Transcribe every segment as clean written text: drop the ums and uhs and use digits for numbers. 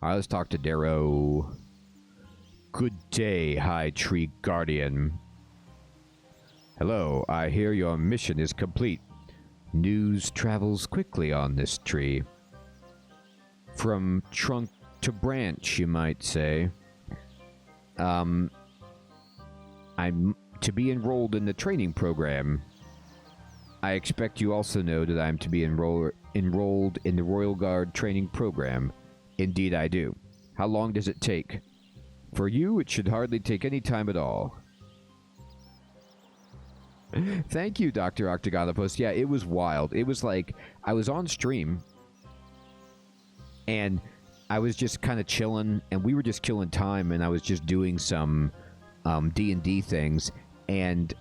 Alright, let's talk to Darrow. Good day, High Tree Guardian. Hello, I hear your mission is complete. News travels quickly on this tree. From trunk to branch, you might say. I'm to be enrolled in the training program. I expect you also know that I'm to be enrolled in the Royal Guard training program. Indeed I do. How long does it take? For you, it should hardly take any time at all. Thank you, Dr. Octagonopus. Yeah, it was wild. It was like, I was on stream, and I was just kind of chilling, and we were just killing time, and I was just doing some D&D things, and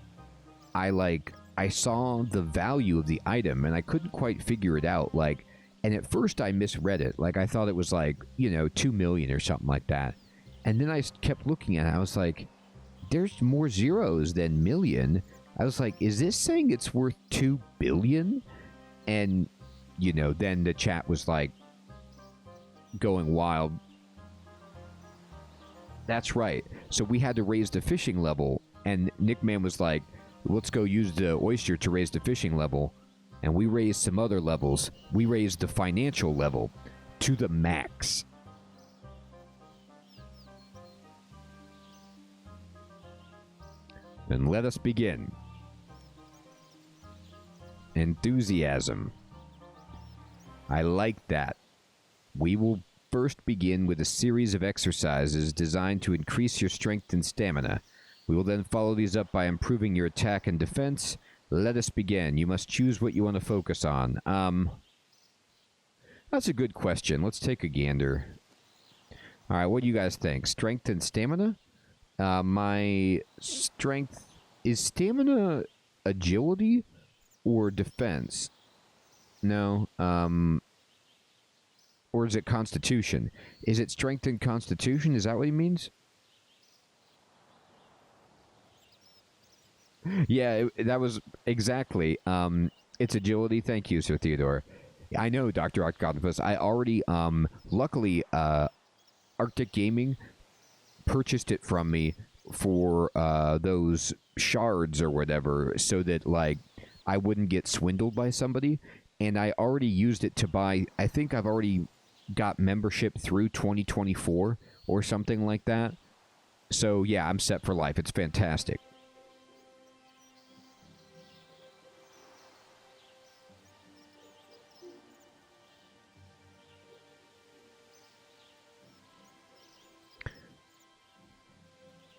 I saw the value of the item, and I couldn't quite figure it out, like, and at first I misread it, like, I thought it was like, you know, 2 million or something like that, and then I kept looking at it, I was like, there's more zeros than million. I was like, is this saying it's worth 2 billion? And, you know, then the chat was like, going wild. That's right. So we had to raise the fishing level, and Nickman was like, let's go use the oyster to raise the fishing level. And we raised some other levels. We raised the financial level to the max. Then let us begin. Enthusiasm. I like that. We will first begin with a series of exercises designed to increase your strength and stamina. We will then follow these up by improving your attack and defense. Let us begin. You must choose what you want to focus on. That's a good question. Let's take a gander. Alright, what do you guys think? Strength and stamina? My strength... Is stamina agility or defense? No, or is it constitution? Is it strength and constitution? Is that what he means? Yeah, that was exactly. It's agility. Thank you, Sir Theodore. I know, Dr. Octopus. I already, luckily, Arctic Gaming purchased it from me for those shards or whatever, so that, like, I wouldn't get swindled by somebody. And I already used it to buy, I think I've already got membership through 2024 or something like that. So yeah, I'm set for life. It's fantastic.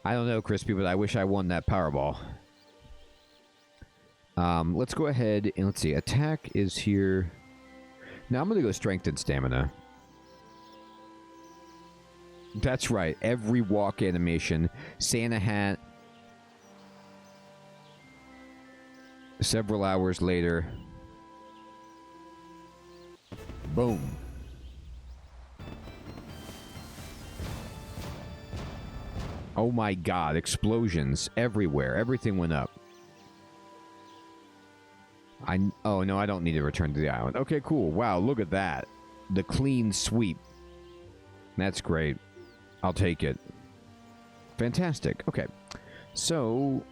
I don't know, Crispy, but I wish I won that Powerball. Let's go ahead and let's see. Attack is here. Now I'm going to go strength and stamina. That's right. Every walk animation. Santa hat. Several hours later. Boom. Oh my god. Explosions everywhere. Everything went up. Oh, no, I don't need to return to the island. Okay, cool. Wow, look at that. The clean sweep. That's great. I'll take it. Fantastic. Okay. So,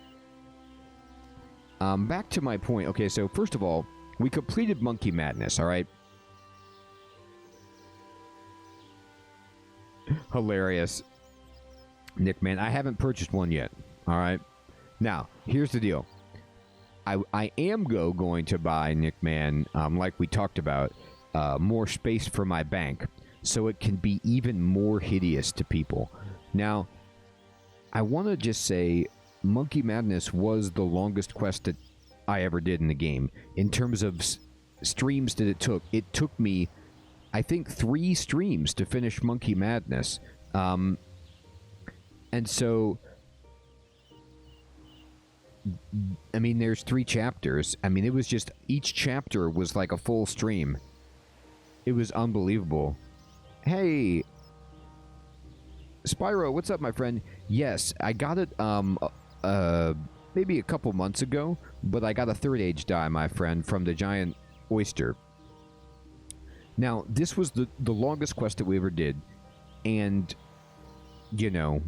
back to my point. Okay, so first of all, we completed Monkey Madness, alright? Hilarious. Nick, man, I haven't purchased one yet, alright? Now, here's the deal. I am going to buy, Nick Man, like we talked about, more space for my bank, so it can be even more hideous to people. Now, I want to just say, Monkey Madness was the longest quest that I ever did in the game. In terms of streams that it took me, I think, 3 streams to finish Monkey Madness. And so... I mean, there's 3 chapters. I mean, it was just... Each chapter was like a full stream. It was unbelievable. Hey! Spyro, what's up, my friend? Yes, I got it, maybe a couple months ago, but I got a 3rd age die, my friend, from the giant oyster. Now, this was the longest quest that we ever did. And, you know,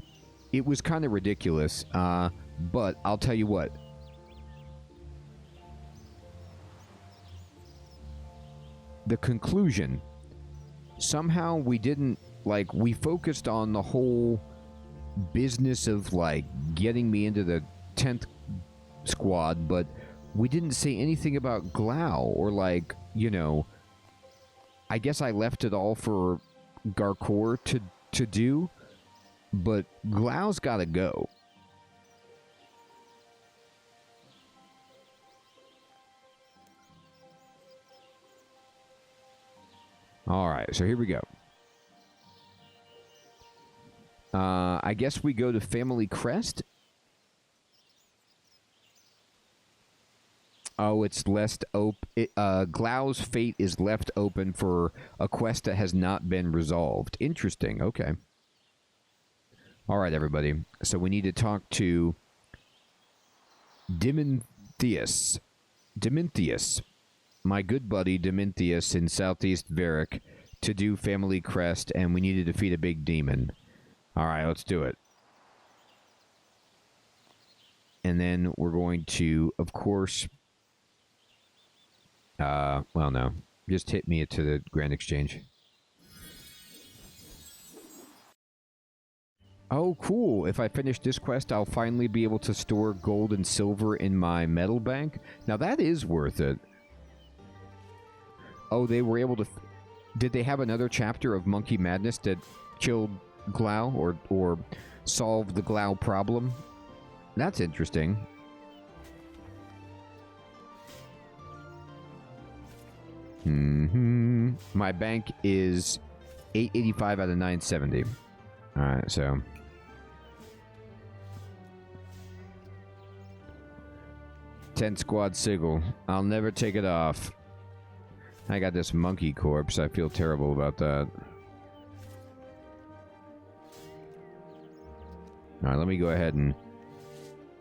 it was kind of ridiculous. But I'll tell you what. The conclusion, somehow we didn't, like, we focused on the whole business of, like, getting me into the 10th squad, but we didn't say anything about Glau or, like, you know, I guess I left it all for Garkor to do, but Glau's got to go. All right, so here we go. I guess we go to Family Crest. Oh, it's left open. Glau's fate is left open for a quest that has not been resolved. Interesting. Okay. All right, everybody. So we need to talk to Dimintheus. My good buddy Dimintheus in Southeast Varric to do Family Crest, and we need to defeat a big demon. All right, let's do it. And then we're going to, of course... well, no. Just hit me to the Grand Exchange. Oh, cool. If I finish this quest, I'll finally be able to store gold and silver in my metal bank. Now, that is worth it. Oh, they were able to... Did they have another chapter of Monkey Madness that killed Glau or solved the Glau problem? That's interesting. My bank is 885 out of 970. Alright, so... 10 squad sigil. I'll never take it off. I got this monkey corpse. I feel terrible about that. Alright, let me go ahead and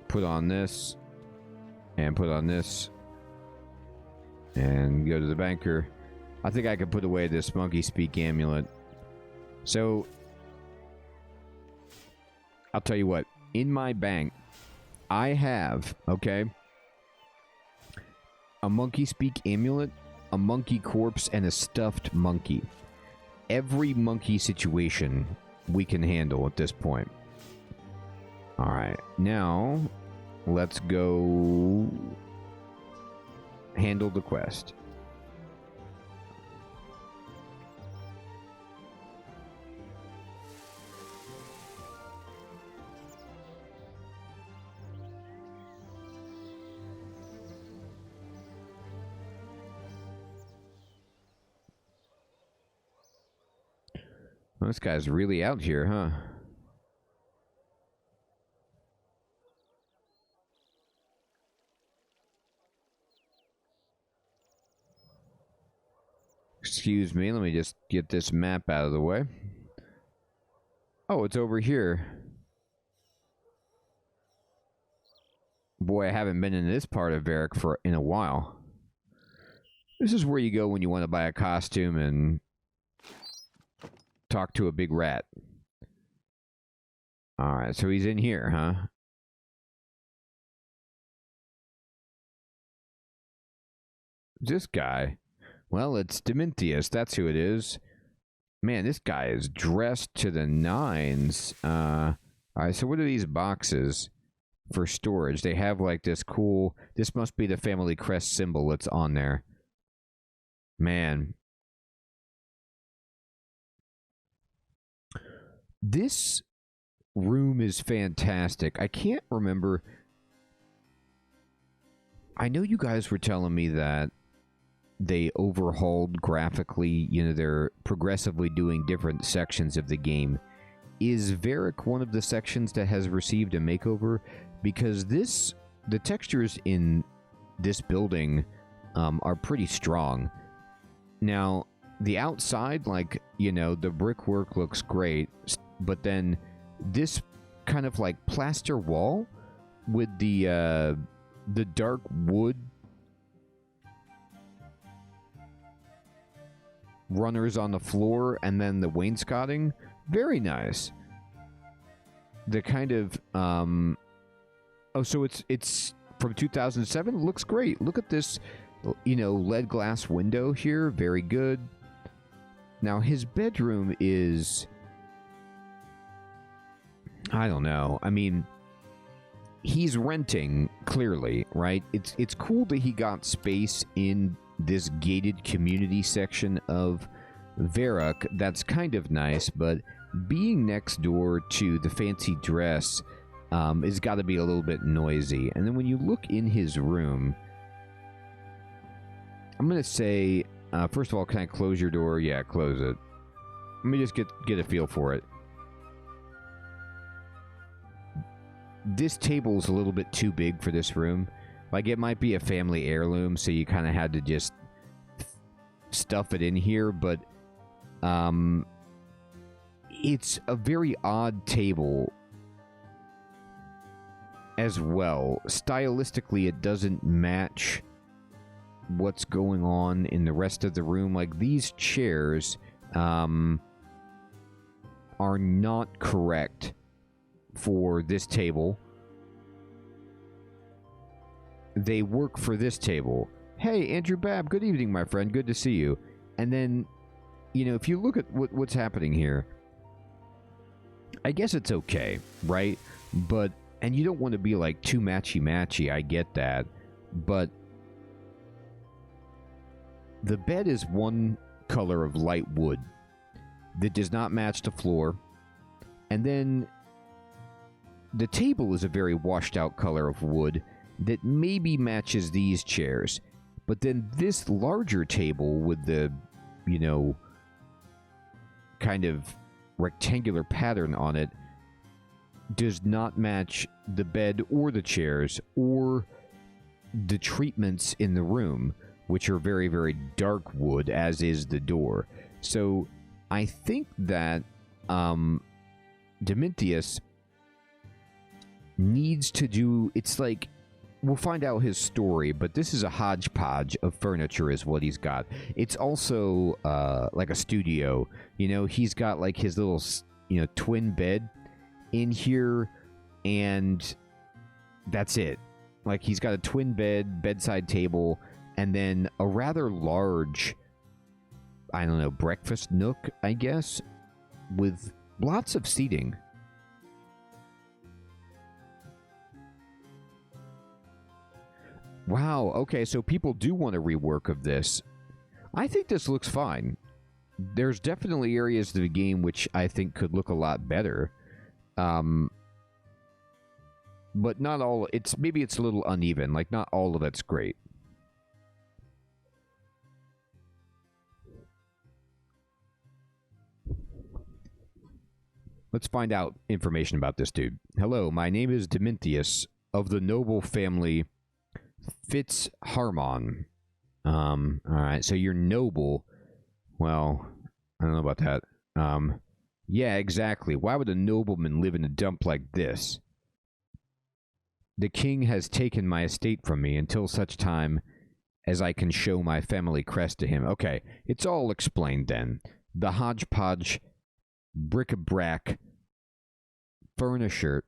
put on this. And put on this. And go to the banker. I think I can put away this monkey speak amulet. So, I'll tell you what. In my bank, I have, okay, a monkey speak amulet, a monkey corpse, and a stuffed monkey. Every monkey situation we can handle at this point. Alright, now let's go handle the quest. Well, this guy's really out here, huh? Excuse me, let me just get this map out of the way. Oh, it's over here. Boy, I haven't been in this part of Varric in a while. This is where you go when you want to buy a costume and talk to a big rat. Alright, so he's in here, huh? This guy. Well, it's Dimintheus. That's who it is. Man, this guy is dressed to the nines. Alright, so what are these boxes for storage? They have like this cool... This must be the Family Crest symbol that's on there. Man. This room is fantastic. I can't remember... I know you guys were telling me that they overhauled graphically, you know, they're progressively doing different sections of the game. Is Varric one of the sections that has received a makeover? Because the textures in this building are pretty strong. Now, the outside, like, you know, the brickwork looks great, but then this kind of like plaster wall with the dark wood runners on the floor and then the wainscoting Very nice. The kind of oh, so it's from 2007. Looks great. Look at this, you know, lead glass window here. Very good. Now his bedroom is, I don't know. I mean, he's renting, clearly, right? It's cool that he got space in this gated community section of Varrock. That's kind of nice, but being next door to the fancy dress has got to be a little bit noisy. And then when you look in his room, I'm going to say, first of all, can I close your door? Yeah, close it. Let me just get a feel for it. This table is a little bit too big for this room. Like, it might be a family heirloom, so you kind of had to just stuff it in here, but it's a very odd table as well. Stylistically, it doesn't match what's going on in the rest of the room. Like, these chairs are not correct for this table. They work for this table. Hey, Andrew Babb, good evening, my friend. Good to see you. And then, you know, if you look at what's happening here, I guess it's okay, right? But, and you don't want to be like too matchy-matchy, I get that. But the bed is one color of light wood that does not match the floor. And then the table is a very washed out color of wood that maybe matches these chairs. But then this larger table with the, you know, kind of rectangular pattern on it does not match the bed or the chairs or the treatments in the room, which are very, very dark wood, as is the door. So I think that Dementius needs to do, it's like, we'll find out his story, but this is a hodgepodge of furniture is what he's got. It's also like a studio. You know, he's got like his little, you know, twin bed in here, and that's it. Like, he's got a twin bed, bedside table, and then a rather large, I don't know, breakfast nook, I guess, with lots of seating. Wow, okay, so people do want a rework of this. I think this looks fine. There's definitely areas of the game which I think could look a lot better. But not all, maybe it's a little uneven, like not all of it's great. Let's find out information about this dude. Hello, my name is Dementius of the noble family Fitzharmon. Alright, so you're noble. Well, I don't know about that. Yeah, exactly. Why would a nobleman live in a dump like this? The king has taken my estate from me until such time as I can show my family crest to him. Okay, it's all explained then. The hodgepodge, bric-a-brac, furniture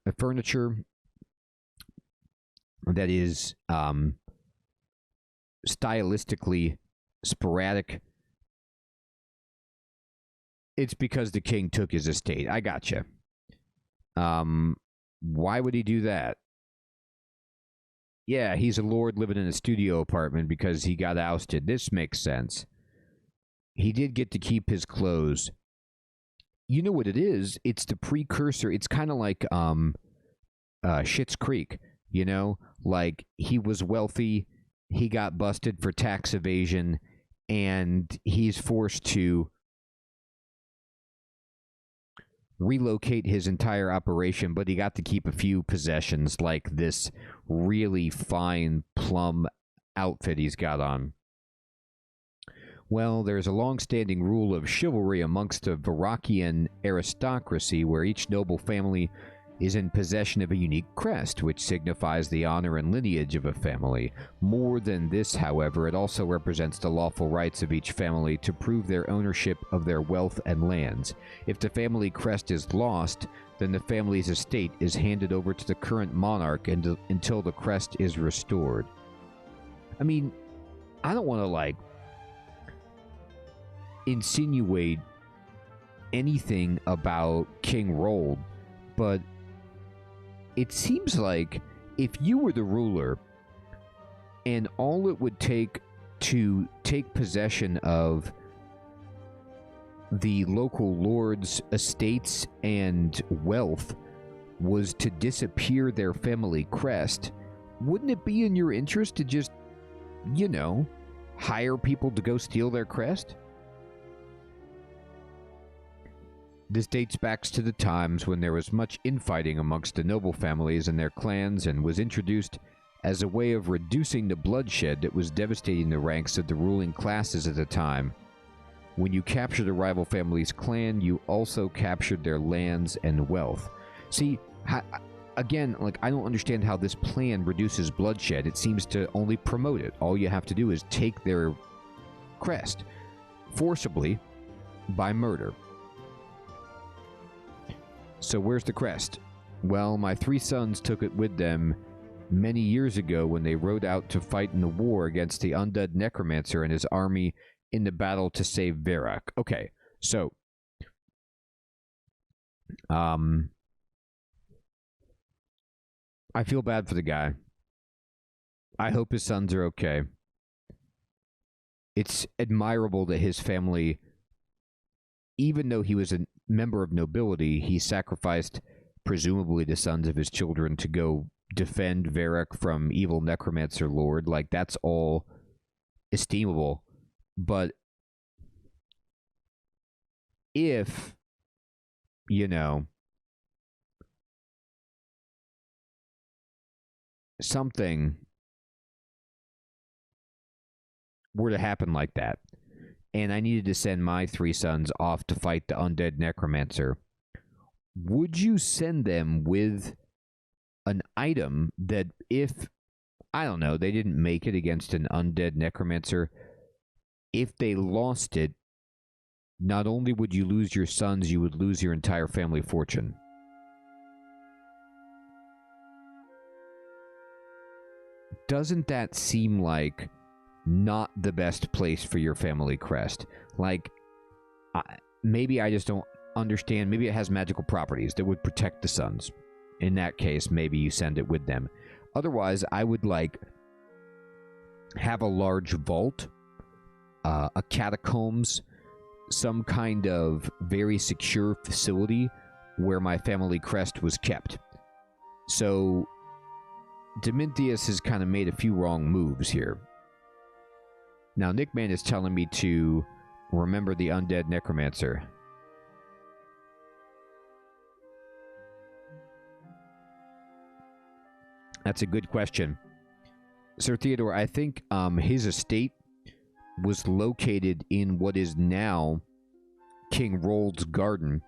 that is stylistically sporadic. It's because the king took his estate. I gotcha. Why would he do that? Yeah, he's a lord living in a studio apartment because he got ousted. This makes sense. He did get to keep his clothes. You know what it is? It's the precursor. It's kind of like Schitt's Creek, you know? Like, he was wealthy, he got busted for tax evasion, and he's forced to relocate his entire operation, but he got to keep a few possessions, like this really fine plum outfit he's got on. Well, there's a long-standing rule of chivalry amongst the Varrockian aristocracy where each noble family is in possession of a unique crest, which signifies the honor and lineage of a family. More than this, however, it also represents the lawful rights of each family to prove their ownership of their wealth and lands. If the family crest is lost, then the family's estate is handed over to the current monarch until the crest is restored. I mean, I don't want to, like, insinuate anything about King Rold, but it seems like if you were the ruler and all it would take to take possession of the local lord's estates and wealth was to disappear their family crest, wouldn't it be in your interest to just, you know, hire people to go steal their crest? This dates back to the times when there was much infighting amongst the noble families and their clans, and was introduced as a way of reducing the bloodshed that was devastating the ranks of the ruling classes at the time. When you captured a rival family's clan, you also captured their lands and wealth. See, again, like, I don't understand how this plan reduces bloodshed. It seems to only promote it. All you have to do is take their crest forcibly by murder. So where's the crest? Well, my 3 sons took it with them many years ago when they rode out to fight in the war against the undead necromancer and his army in the battle to save Varrock. Okay, so I feel bad for the guy. I hope his sons are okay. It's admirable that his family, even though he was a member of nobility, he sacrificed presumably the sons of his children to go defend Varrock from evil necromancer lord. Like, that's all esteemable. But if, you know, something were to happen like that, and I needed to send my 3 sons off to fight the undead necromancer, would you send them with an item that if, I don't know, they didn't make it against an undead necromancer, if they lost it, not only would you lose your sons, you would lose your entire family fortune? Doesn't that seem like not the best place for your family crest? Like, maybe I just don't understand. Maybe it has magical properties that would protect the sons. In that case, maybe you send it with them. Otherwise, I would, like, have a large vault, a catacombs, some kind of very secure facility where my family crest was kept. So Dominthius has kind of made a few wrong moves here. Now, Nickman is telling me to remember the undead necromancer. That's a good question. Sir Theodore, I think his estate was located in what is now King Rold's garden.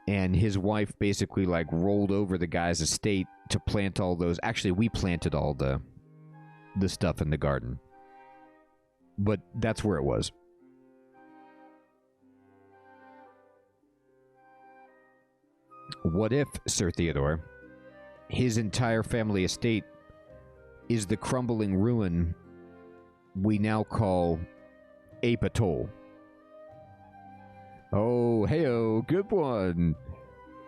And his wife basically, like, rolled over the guy's estate to plant all those. Actually, we planted all the stuff in the garden. But that's where it was. What if, Sir Theodore, his entire family estate is the crumbling ruin we now call Ape Atoll? Oh, hey-oh, good one,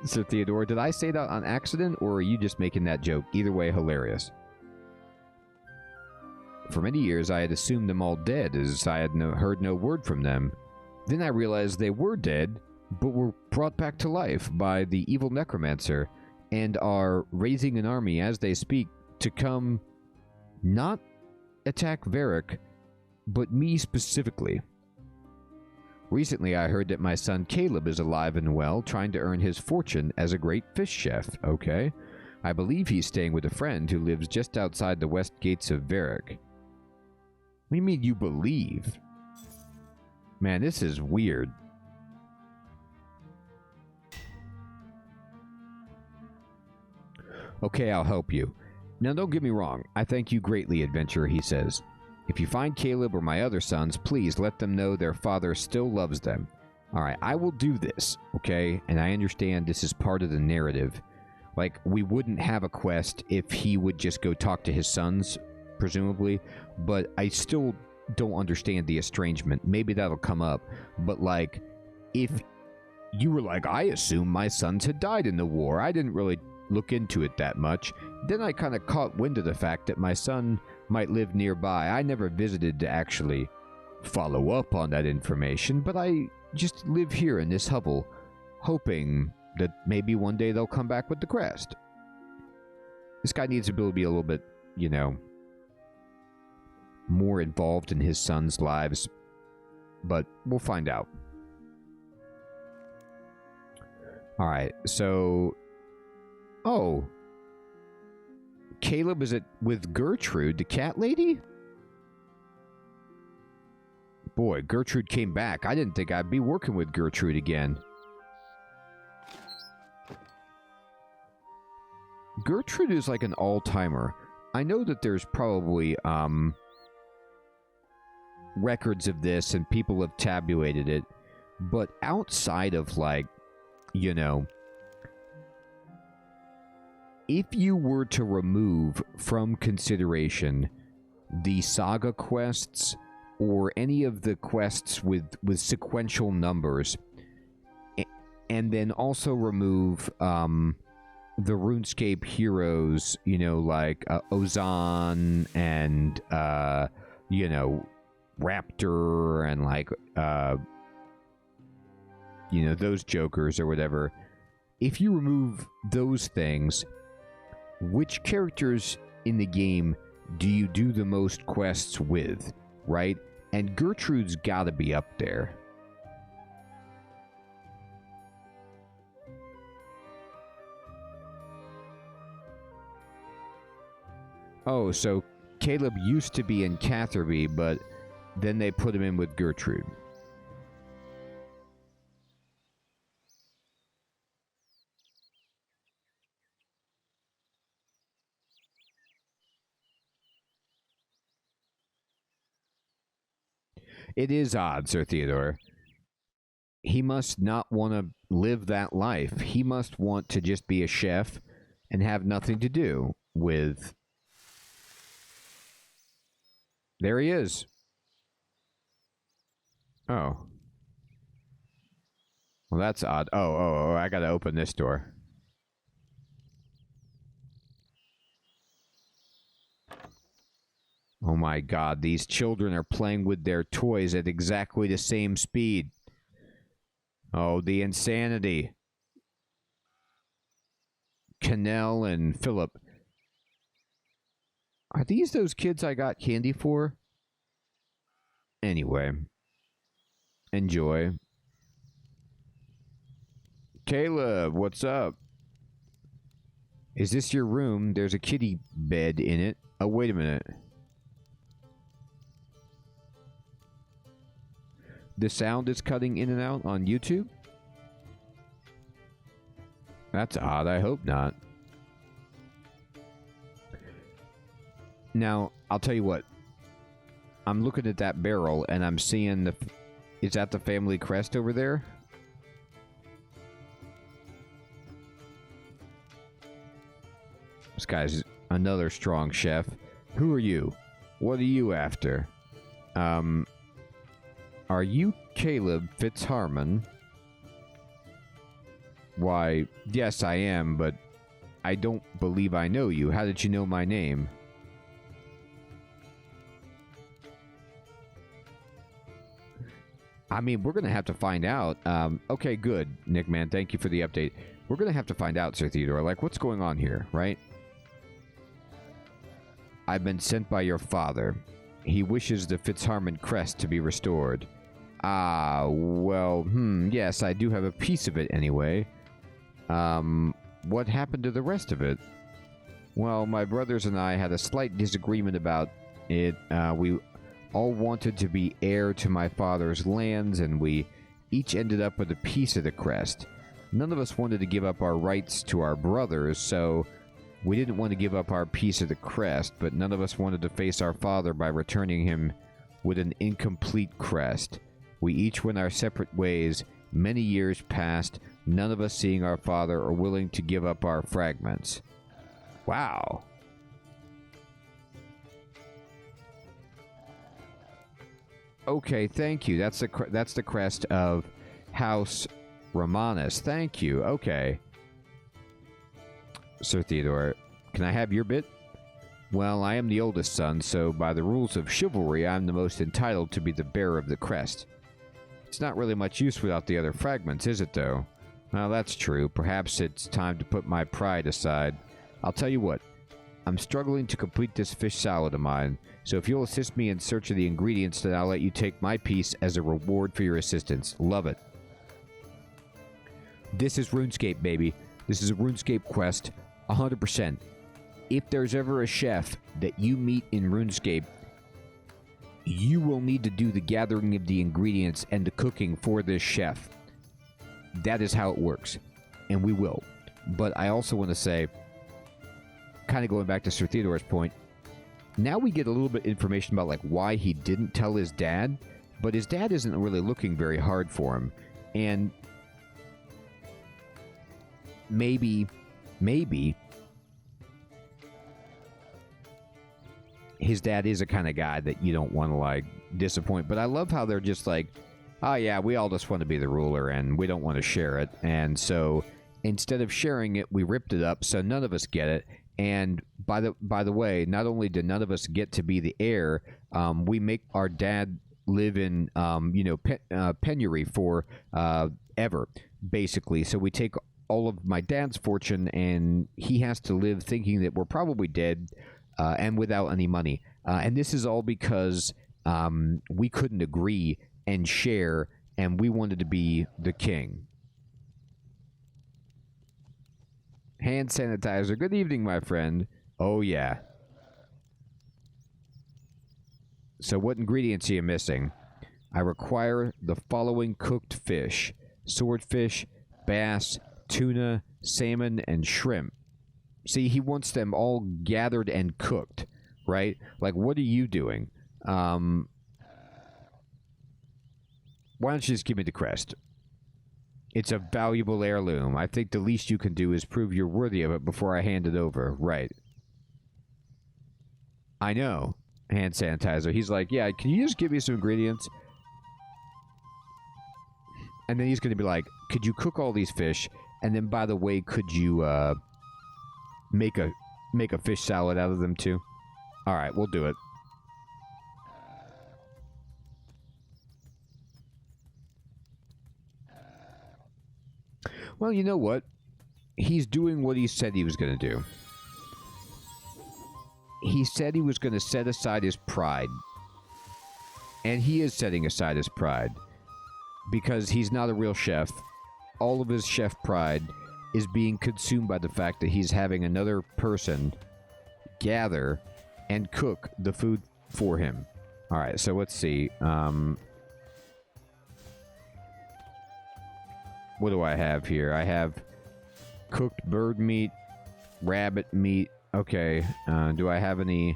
Sir Theodore. Did I say that on accident, or are you just making that joke? Either way, hilarious. For many years, I had assumed them all dead, as I had heard no word from them. Then I realized they were dead, but were brought back to life by the evil necromancer, and are raising an army as they speak to come not attack Varrock, but me specifically. Recently, I heard that my son Caleb is alive and well, trying to earn his fortune as a great fish chef. Okay. I believe he's staying with a friend who lives just outside the west gates of Varrock. What do you mean you believe? Man, this is weird. Okay, I'll help you. Now, don't get me wrong. I thank you greatly, adventurer, he says. If you find Caleb or my other sons, please let them know their father still loves them. Alright, I will do this, okay? And I understand this is part of the narrative. Like, we wouldn't have a quest if he would just go talk to his sons, presumably. But I still don't understand the estrangement. Maybe that'll come up. But, like, if you were like, I assume my sons had died in the war. I didn't really look into it that much. Then I kind of caught wind of the fact that my son might live nearby. I never visited to actually follow up on that information, but I just live here in this hovel, hoping that maybe one day they'll come back with the crest. This guy needs to be a little bit, you know, more involved in his sons' lives, but we'll find out. Alright, so... Oh. Caleb is with Gertrude, the cat lady? Boy, Gertrude came back. I didn't think I'd be working with Gertrude again. Gertrude is like an all-timer. I know that there's probably records of this and people have tabulated it, but outside of, like, you know, if you were to remove from consideration the saga quests or any of the quests with sequential numbers, and then also remove the RuneScape heroes, you know, like Ozan and, you know, Raptor and, like, you know, those jokers or whatever. If you remove those things, which characters in the game do you do the most quests with, right? And Gertrude's gotta be up there. Oh, so Caleb used to be in Catherby, but then they put him in with Gertrude. It is odd, Sir Theodore. He must not want to live that life. He must want to just be a chef and have nothing to do with... There he is. Oh. Well, that's odd. Oh, I gotta open this door. Oh my god, these children are playing with their toys at exactly the same speed. Oh, the insanity. Cannell and Philip. Are these those kids I got candy for? Anyway. Enjoy. Caleb, what's up? Is this your room? There's a kitty bed in it. Oh, wait a minute. The sound is cutting in and out on YouTube? That's odd. I hope not. Now, I'll tell you what. I'm looking at that barrel, and I'm seeing the... Is that the family crest over there? This guy's another strong chef. Who are you? What are you after? Are you Caleb Fitzharmon? Why, yes, I am, but I don't believe I know you. How did you know my name? I mean, we're going to have to find out. Okay, good, Nick, man. Thank you for the update. We're going to have to find out, Sir Theodore. Like, what's going on here, right? I've been sent by your father. He wishes the Fitzharmon crest to be restored. Ah, well, yes, I do have a piece of it anyway. What happened to the rest of it? Well, my brothers and I had a slight disagreement about it. We all wanted to be heir to my father's lands, and we each ended up with a piece of the crest. None of us wanted to give up our rights to our brothers, so We didn't want to give up our piece of the crest, but none of us wanted to face our father by returning him with an incomplete crest. We each went our separate ways. Many years passed, none of us seeing our father or willing to give up our fragments. Wow. Okay, thank you. That's the crest of House Romanus. Thank you. Okay. Sir Theodore, can I have your bit? Well, I am the oldest son, so by the rules of chivalry, I'm the most entitled to be the bearer of the crest. It's not really much use without the other fragments, is it, though? Well, that's true. Perhaps it's time to put my pride aside. I'll tell you what. I'm struggling to complete this fish salad of mine, so if you'll assist me in search of the ingredients, then I'll let you take my piece as a reward for your assistance. Love it. This is RuneScape, baby. This is a RuneScape quest, 100%. If there's ever a chef that you meet in RuneScape, you will need to do the gathering of the ingredients and the cooking for this chef. That is how it works, and we will. But I also want to say, kind of going back to Sir Theodore's point, now we get a little bit of information about like why he didn't tell his dad, but his dad isn't really looking very hard for him, and maybe his dad is a kind of guy that you don't want to like disappoint. But I love how they're just like, oh yeah, we all just want to be the ruler and we don't want to share it, and so instead of sharing it, we ripped it up so none of us get it. And by the way, not only did none of us get to be the heir, we make our dad live in penury for ever, basically. So we take all of my dad's fortune, and he has to live thinking that we're probably dead and without any money. And this is all because we couldn't agree and share, and we wanted to be the king. Hand sanitizer. Good evening, my friend. Oh, yeah. So what ingredients are you missing? I require the following cooked fish: swordfish, bass, tuna, salmon, and shrimp. See, he wants them all gathered and cooked, right? Like, what are you doing? Why don't you just give me the crest? It's a valuable heirloom. I think the least you can do is prove you're worthy of it before I hand it over. Right. I know. Hand sanitizer. He's like, yeah, can you just give me some ingredients? And then he's going to be like, could you cook all these fish? And then, by the way, could you make a fish salad out of them too? All right, we'll do it. Well, you know what? He's doing what he said he was going to do. He said he was going to set aside his pride. And he is setting aside his pride. Because he's not a real chef. All of his chef pride is being consumed by the fact that he's having another person gather and cook the food for him. Alright, so let's see. What do I have here? I have cooked bird meat, rabbit meat. Okay. Do I have any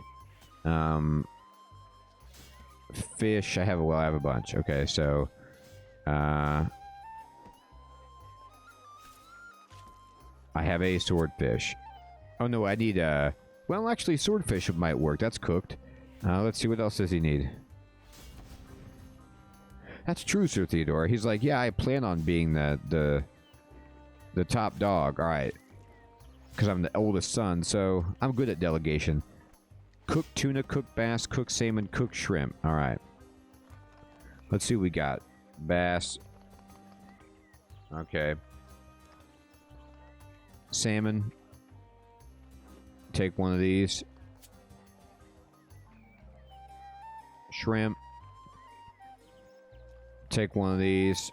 fish? I have a bunch. Okay, so I have a swordfish. Oh no, I need well, actually swordfish might work. That's cooked. Let's see, what else does he need? That's true, Sir Theodore. He's like, yeah, I plan on being the top dog. All right. Because I'm the oldest son, so I'm good at delegation. Cooked tuna, cooked bass, cooked salmon, cooked shrimp. All right. Let's see what we got. Bass. Okay. Salmon. Take one of these. Shrimp. Take one of these.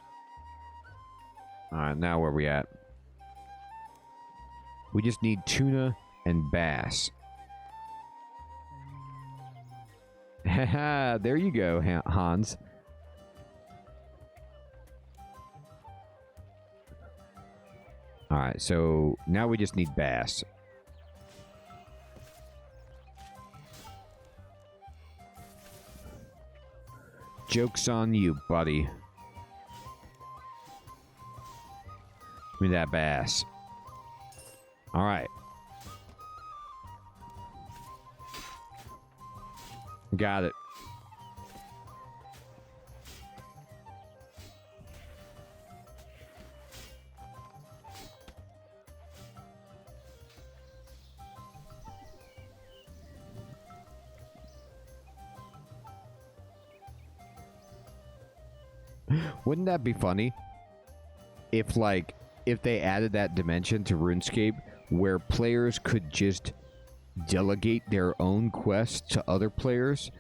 Alright, now where are we at? We just need tuna and bass. Haha, there you go, Hans. Alright, so now we just need bass. Joke's on you, buddy. Give me that bass. Alright. Got it. Wouldn't that be funny? If they added that dimension to RuneScape where players could just delegate their own quests to other players,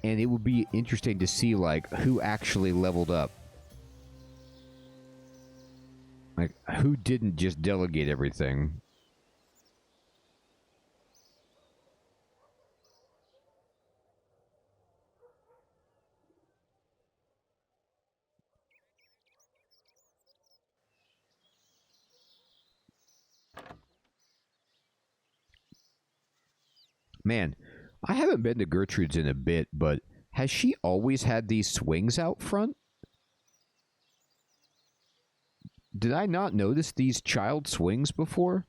and it would be interesting to see like who actually leveled up. Like who didn't just delegate everything. Man, I haven't been to Gertrude's in a bit, but has she always had these swings out front? Did I not notice these child swings before?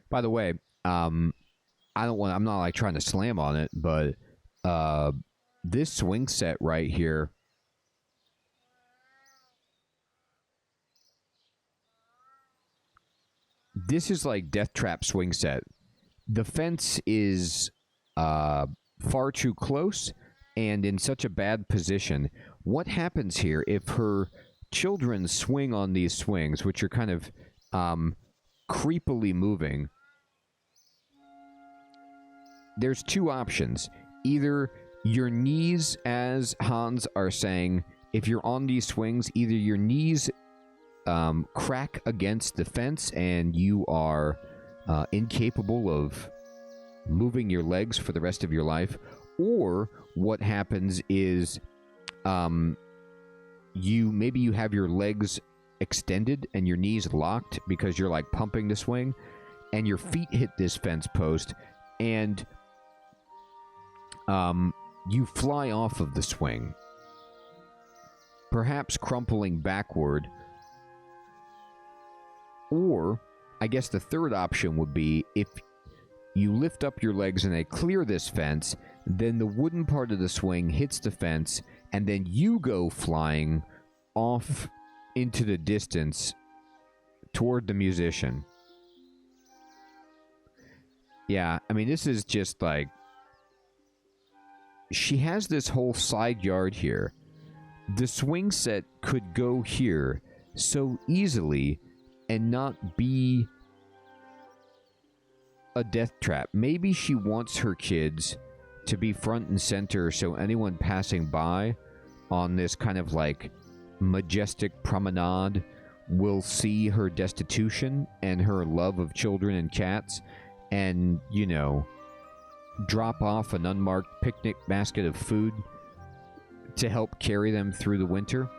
By the way, I'm not like trying to slam on it, but this swing set right here, this is like Death Trap swing set. The fence is far too close and in such a bad position. What happens here if her children swing on these swings, which are kind of creepily moving? There's two options. Either your knees, as Hans are saying, if you're on these swings, either your knees crack against the fence and you are incapable of moving your legs for the rest of your life, or what happens is maybe you have your legs extended and your knees locked because you're like pumping the swing, and your feet hit this fence post and you fly off of the swing, perhaps crumpling backward. Or I guess the third option would be if you lift up your legs and they clear this fence, then the wooden part of the swing hits the fence, and then you go flying off into the distance toward the musician. Yeah, I mean, this is just like... She has this whole side yard here. The swing set could go here so easily and not be a death trap. Maybe she wants her kids to be front and center so anyone passing by on this kind of like majestic promenade will see her destitution and her love of children and cats and, you know, drop off an unmarked picnic basket of food to help carry them through the winter.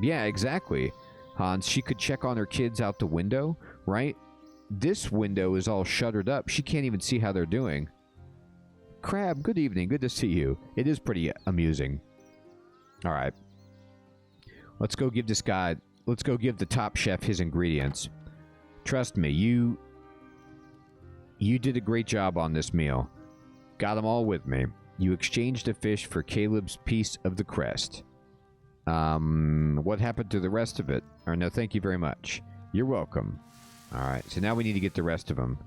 Yeah, exactly, Hans. She could check on her kids out the window, right? This window is all shuttered up. She can't even see how they're doing. Crab, good evening. Good to see you. It is pretty amusing. All right. Let's go give this guy... Let's go give the top chef his ingredients. Trust me, you did a great job on this meal. Got them all with me. You exchanged a fish for Caleb's piece of the crest. What happened to the rest of it? Or no, thank you very much. You're welcome. Alright, so now we need to get the rest of them.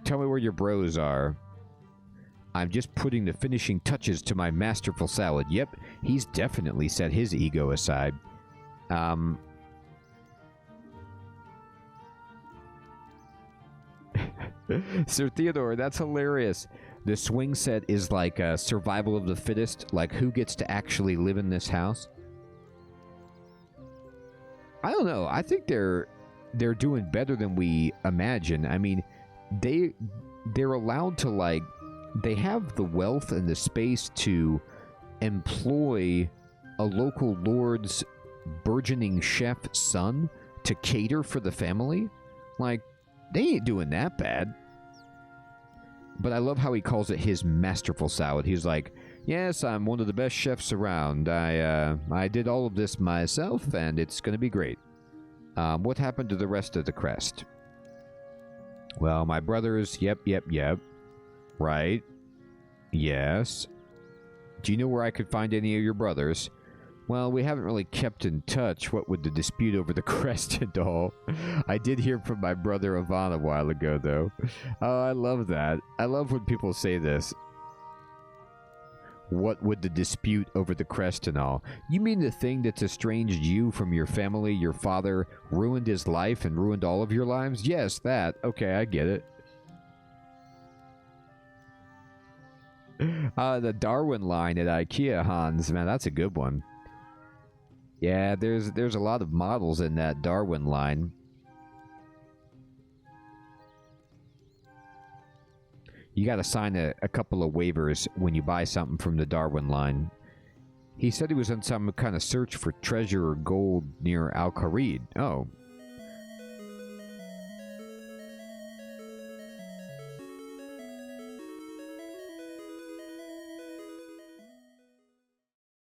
Tell me where your bros are. I'm just putting the finishing touches to my masterful salad. Yep, he's definitely set his ego aside. Sir Theodore, that's hilarious. The swing set is like a survival of the fittest, like who gets to actually live in this house. I don't know. I think they're doing better than we imagine. I mean, they're allowed to, like, they have the wealth and the space to employ a local lord's burgeoning chef son to cater for the family. Like, they ain't doing that bad. But I love how he calls it his masterful salad. He's like, yes, I'm one of the best chefs around. I did all of this myself, and it's going to be great. What happened to the rest of the Crest? Well, my brothers, yep. Right. Yes. Do you know where I could find any of your brothers? Well, we haven't really kept in touch, what with the dispute over the Crest and all. I did hear from my brother Ivan a while ago, though. Oh, I love that. I love when people say this. What would the dispute over the Crest and all? You mean the thing that's estranged you from your family, your father, ruined his life and ruined all of your lives? Yes, that. Okay, I get it. The Darwin line at IKEA, Hans. Man, that's a good one. Yeah, there's a lot of models in that Darwin line. You got to sign a couple of waivers when you buy something from the Darwin line. He said he was on some kind of search for treasure or gold near Al-Kharid. Oh,